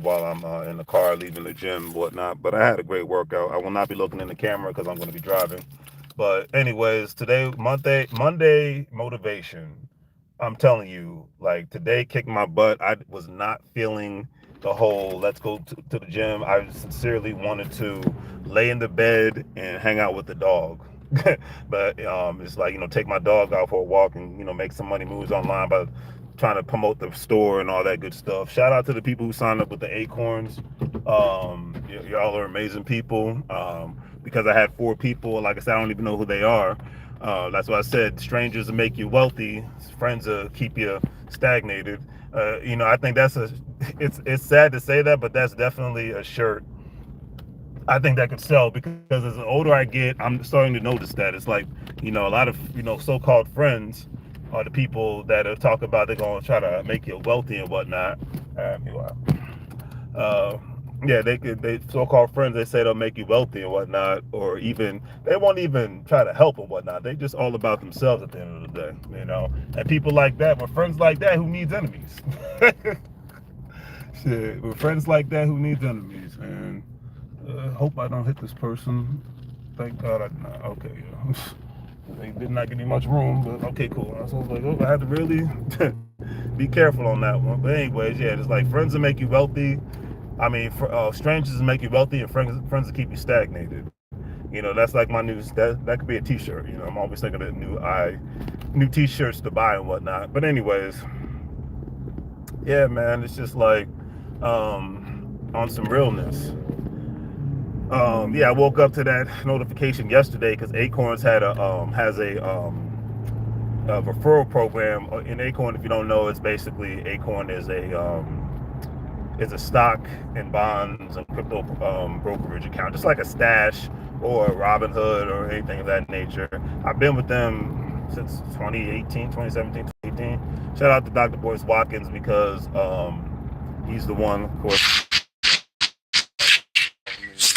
while I'm in the car leaving the gym and whatnot. But I had a great workout. I will not be looking in the camera because I'm going to be driving. But anyways, today Monday motivation. I'm telling you, like today kicked my butt. I was not feeling the whole let's go to the gym. I sincerely wanted to lay in the bed and hang out with the dog. But it's like take my dog out for a walk and make some money moves online by trying to promote the store and all that good stuff. Shout out to the people who signed up with the Acorns. Y'all are amazing people. Because I had 4 people, like I said, I don't even know who they are. That's why I said strangers will make you wealthy, friends will keep you stagnated. I think that's a. It's sad to say that, but that's definitely a shirt I think that could sell because as the older I get, I'm starting to notice that it's like a lot of so-called friends are the people that talk about they're going to try to make you wealthy and whatnot. Meanwhile, uh, yeah, they so-called friends they say they'll make you wealthy and whatnot, or even they won't even try to help and whatnot. They just all about themselves at the end of the day. And people like that, with friends like that, who needs enemies? Shit, with friends like that, who needs enemies, man? Hope I don't hit this person. Thank God I did not. Okay, yeah. They did not give me much room, but okay, cool. So I was like, oh, I had to really be careful on that one. But anyways, yeah, it's like friends will make you wealthy. I mean, strangers will make you wealthy, and friends will keep you stagnated. That's like my new that could be a T-shirt. I'm always thinking of new T-shirts to buy and whatnot. But anyways, yeah, man, it's just like on some realness. Yeah, I woke up to that notification yesterday because Acorns had a referral program in Acorn. If you don't know, it's basically Acorn is a stock and bonds and crypto brokerage account, just like a Stash or a Robinhood or anything of that nature. I've been with them since 2018, 2017, 2018. Shout out to Dr. Boyce Watkins because he's the one, of course.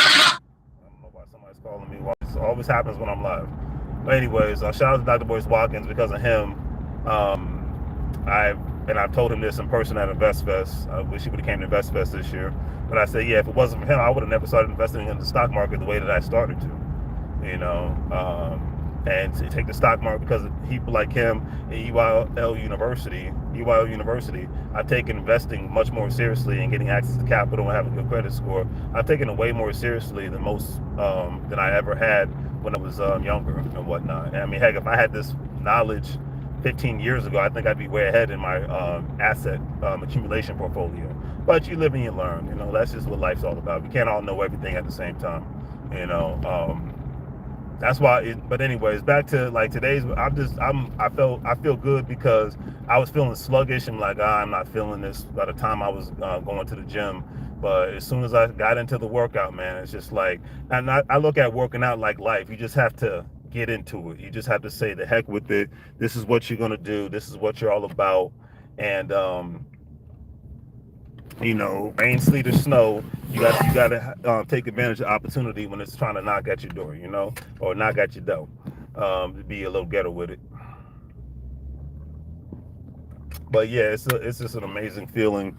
I don't know why somebody's calling me. It always happens when I'm live. But anyways, shout out to Dr. Boyce Watkins because of him. I've told him this in person at InvestFest. I wish he would have came to InvestFest this year. But I said, yeah, if it wasn't for him, I would have never started investing in the stock market the way that I started to. And to take the stock market because of people like him at EYL University, I've taken investing much more seriously and getting access to capital and having a good credit score. I've taken it way more seriously than than I ever had when I was younger and whatnot. And I mean, heck, if I had this knowledge 15 years ago, I think I'd be way ahead in my asset accumulation portfolio. But you live and you learn. That's just what life's all about. We can't all know everything at the same time. You know, that's why. But anyways, back to like today's. I feel good because I was feeling sluggish. I'm like, I'm not feeling this by the time I was going to the gym. But as soon as I got into the workout, man, it's just like, and I look at working out like life. You just have to get into it. You just have to say the heck with it. This is what you're gonna do. This is what you're all about. And rain, sleet, or snow, you gotta take advantage of opportunity when it's trying to knock at your door, or knock at your door. To be a little ghetto with it. But yeah, it's just an amazing feeling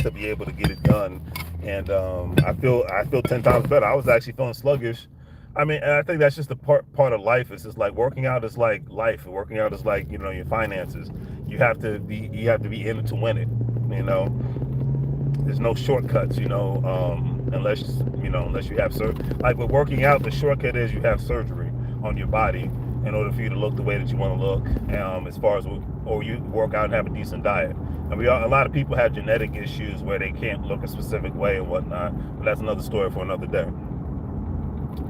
to be able to get it done, and I feel 10 times better. I was actually feeling sluggish. I mean, and I think that's just a part of life. It's just like working out is like life. Working out is like your finances. You have to be in it to win it. You know, there's no shortcuts. Unless you have surgery. Like with working out, the shortcut is you have surgery on your body in order for you to look the way that you want to look. As far as or you work out and have a decent diet. And a lot of people have genetic issues where they can't look a specific way and whatnot. But that's another story for another day.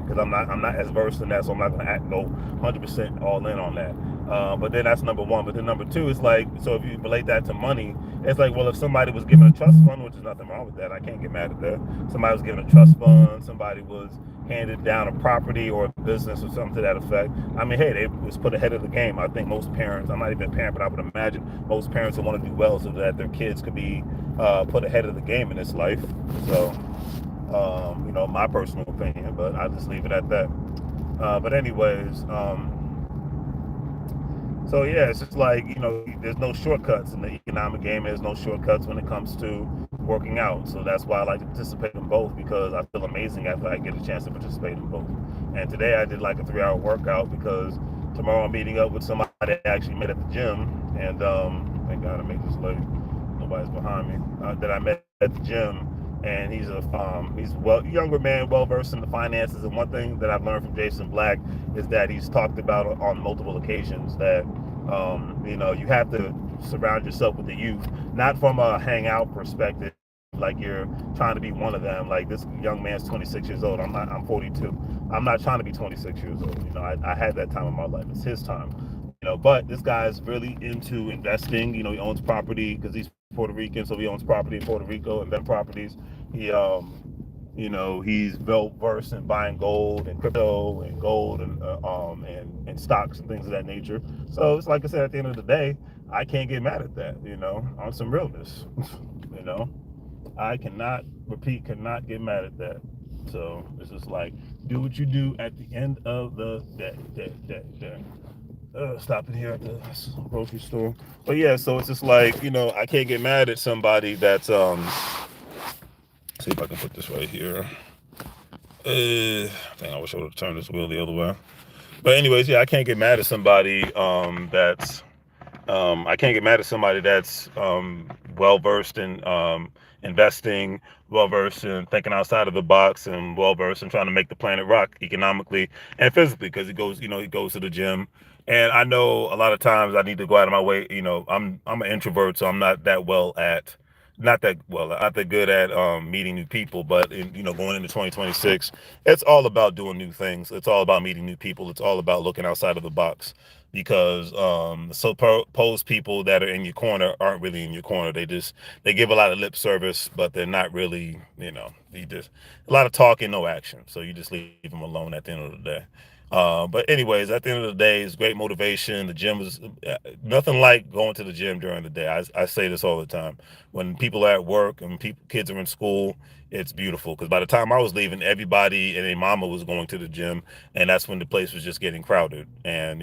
Because I'm not as versed in that, so I'm not gonna go 100% all in on that. But then that's number one. But then number two is like, so if you relate that to money, it's like, well, if somebody was given a trust fund, which is nothing wrong with that, I can't get mad at that. Somebody was given a trust fund, somebody was handed down a property or a business or something to that effect. I mean, hey, they was put ahead of the game. I think most parents, I'm not even a parent, but I would imagine most parents would want to do well so that their kids could be put ahead of the game in this life. So, my personal opinion, but I'll just leave it at that. But anyways, so yeah, it's just like there's no shortcuts in the economic game. There's no shortcuts when it comes to working out. So that's why I like to participate in both, because I feel amazing after I get a chance to participate in both. And today I did like a 3 hour workout because tomorrow I'm meeting up with somebody I actually met at the gym. And thank God I made this late. Nobody's behind me. That I met at the gym, and he's younger man, well versed in the finances. And one thing that I've learned from Jason Black is that he's talked about on multiple occasions that you have to surround yourself with the youth, not from a hangout perspective, like you're trying to be one of them. Like, this young man's 26 years old. I'm not. I'm 42. I'm not trying to be 26 years old. I had that time in my life. It's his time. But this guy's really into investing. He owns property because he's Puerto Rican, so he owns property in Puerto Rico, invest properties. He's well versed in buying gold and crypto and gold and stocks and things of that nature. So it's like I said, at the end of the day, I can't get mad at that. On some realness. you know, I cannot get mad at that. So it's just like, do what you do at the end of the day. Stopping here at the grocery store. But yeah, so it's just like, I can't get mad at somebody that's see if I can put this right here. Dang, I wish I would have turned this wheel the other way. But anyways, yeah, I can't get mad at somebody that's well versed in investing, well versed in thinking outside of the box, and well versed in trying to make the planet rock economically and physically, because he goes to the gym. And I know a lot of times I need to go out of my way. I'm an introvert, so I'm not that good at meeting new people. But going into 2026, it's all about doing new things. It's all about meeting new people. It's all about looking outside of the box, because supposed people that are in your corner aren't really in your corner. They give a lot of lip service, but they're not really. You just a lot of talk and no action. So you just leave them alone at the end of the day. But anyways, at the end of the day, it's great motivation. The gym is nothing like going to the gym during the day. I say this all the time. When people are at work and kids are in school, it's beautiful, because by the time I was leaving, everybody and their mama was going to the gym, and that's when the place was just getting crowded. And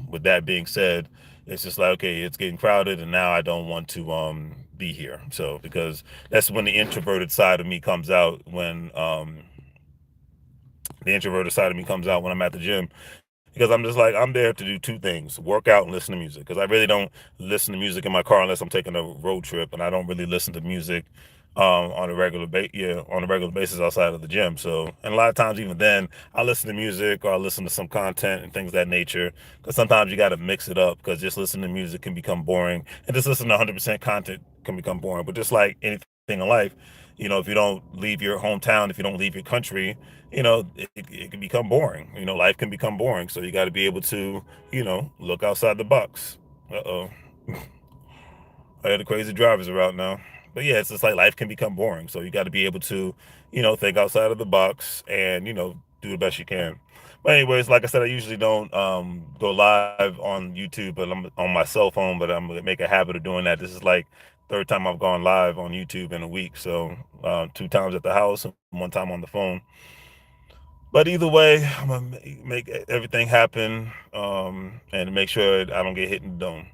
with that being said, it's just like, okay, it's getting crowded, and now I don't want to be here. So because that's when the introverted side of me comes out, when I'm at the gym, because I'm just like, I'm there to do two things: work out and listen to music. Because I really don't listen to music in my car unless I'm taking a road trip, and I don't really listen to music on a regular basis outside of the gym. So, and a lot of times even then, I listen to music or I listen to some content and things of that nature, because sometimes you got to mix it up, because just listening to music can become boring, and just listening to 100% content can become boring. But just like anything in life, if you don't leave your hometown, if you don't leave your country, it can become boring. Life can become boring. So you got to be able to, look outside the box. Uh-oh. I had the crazy drivers around now. But yeah, it's just like life can become boring. So you got to be able to, think outside of the box and, do the best you can. But anyways, like I said, I usually don't go live on YouTube, but I'm on my cell phone, but I'm gonna make a habit of doing that. This is like third time I've gone live on YouTube in a week. So 2 times at the house and 1 time on the phone. But either way, I'm gonna make everything happen, and make sure I don't get hit in the dome.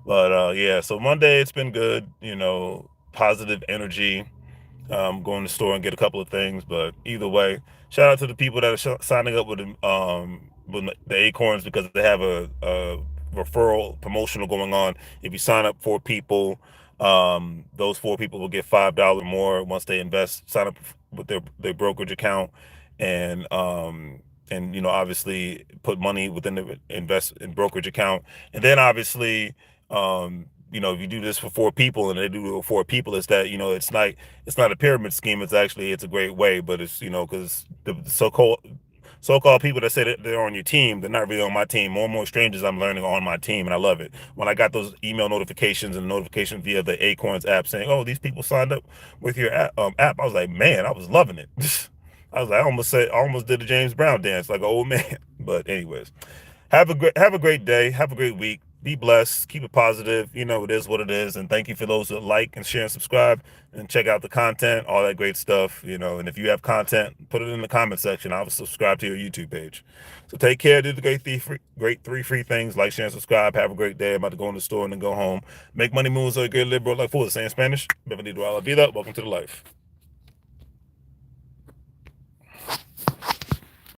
But yeah, so Monday it's been good. Positive energy. Going to the store and get a couple of things. But either way, shout out to the people that are signing up with the Acorns, because they have a referral promotional going on. If you sign up 4 people, those 4 people will get $5 more once they sign up with their brokerage account, and obviously put money within the invest in brokerage account. And then obviously, if you do this for 4 people and they do it for 4 people, it's that, it's not a pyramid scheme. It's a great way. But it's, because the so-called people that say that they're on your team, they're not really on my team. More and more strangers I'm learning are on my team, and I love it. When I got those email notifications and notifications via the Acorns app saying, "Oh, these people signed up with your app," I was like, man, I was loving it. I was like, I almost did a James Brown dance like an old man. But anyways, have a great day. Have a great week. Be blessed. Keep it positive. You know, it is what it is. And thank you for those that like and share and subscribe and check out the content, all that great stuff. You know, and if you have content, put it in the comment section. I'll subscribe to your YouTube page. So take care. Do the great three free things. Like, share, and subscribe. Have a great day. I'm about to go in the store and then go home. Make money moves or get liberal like for saying Spanish. Bienvenido a la vida. Welcome to the life.